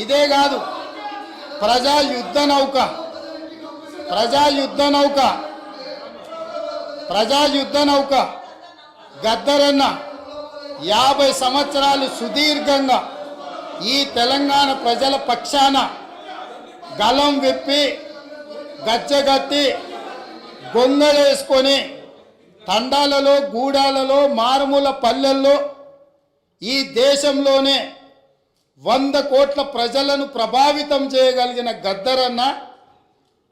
ఇదే కాదు, ప్రజా యుద్ధ నౌక గద్దరన్న 50 సంవత్సరాలు సుదీర్ఘంగా ఈ తెలంగాణ ప్రజల పక్షాన గలం విప్పి గచ్చగట్టి గొంగళేసుకొని తండాలలో గూడాలలో మారుమూల పల్లెల్లో ఈ దేశంలోనే 100 కోట్ల ప్రజలను ప్రభావితం చేయగలిగిన గద్దరన్న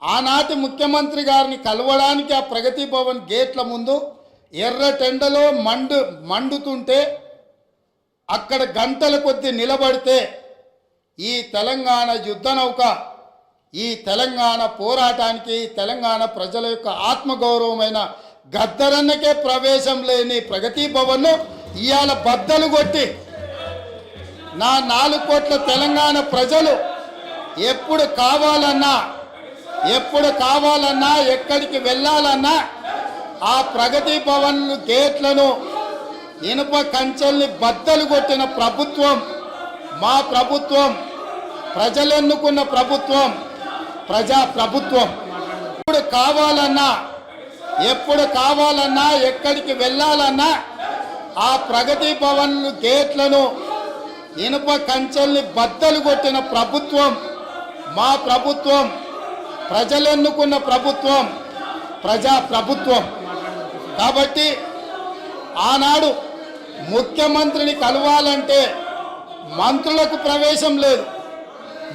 ఆనాటి ముఖ్యమంత్రి గారిని కలవడానికి ఆ ప్రగతి భవన్ గేట్ల ముందు ఎర్రటెండలో మండుతుంటే అక్కడ గంటల కొద్దీ నిలబడితే ఈ తెలంగాణ యుద్ధ నౌక ఈ తెలంగాణ పోరాటానికి తెలంగాణ ప్రజల యొక్క ఆత్మగౌరవమైన గద్దరన్నకే ప్రవేశం లేని ప్రగతి భవన్ను ఇవాళ బద్దలు కొట్టి నా 4 కోట్ల తెలంగాణ ప్రజలు ఎప్పుడు కావాలన్నా ఎక్కడికి వెళ్ళాలన్నా ఆ ప్రగతి భవన్ గేట్లను ఇనుప కంచెల్ని బద్దలు కొట్టిన ప్రభుత్వం మా ప్రభుత్వం, ప్రజలెన్నుకున్న ప్రభుత్వం, ప్రజా ప్రభుత్వం. ఎప్పుడు కావాలన్నా ఎక్కడికి వెళ్ళాలన్నా ఆ ప్రగతి భవన్ గేట్లను ఇనుప కంచెల్ని బద్దలు కొట్టిన ప్రభుత్వం మా ప్రభుత్వం, ప్రజలెన్నుకున్న ప్రభుత్వం, ప్రజా ప్రభుత్వం. కాబట్టి ఆనాడు ముఖ్యమంత్రిని కలవాలంటే మంత్రులకు ప్రవేశం లేదు.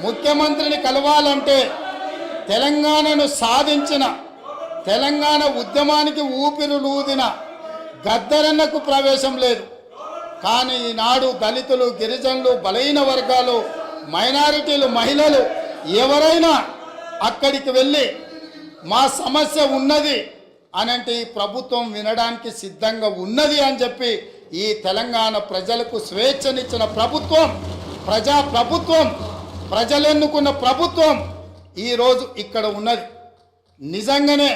ముఖ్యమంత్రిని కలవాలంటే తెలంగాణను సాధించిన తెలంగాణ ఉద్యమానికి ఊపిరులూదిన గద్దరన్నకు ప్రవేశం లేదు. కానీ ఈనాడు దళితులు, గిరిజనులు, బలహీన వర్గాలు, మైనారిటీలు, మహిళలు ఎవరైనా అక్కడికి వెళ్ళి మా సమస్య ఉన్నది అని అంటే ఈ ప్రభుత్వం వినడానికి సిద్ధంగా ఉన్నది అని చెప్పి ఈ తెలంగాణ ప్రజలకు స్వేచ్ఛనిచ్చిన ప్రభుత్వం, ప్రజా ప్రభుత్వం, ప్రజలెన్నుకున్న ప్రభుత్వం ఈరోజు ఇక్కడ ఉన్నది. నిజంగానే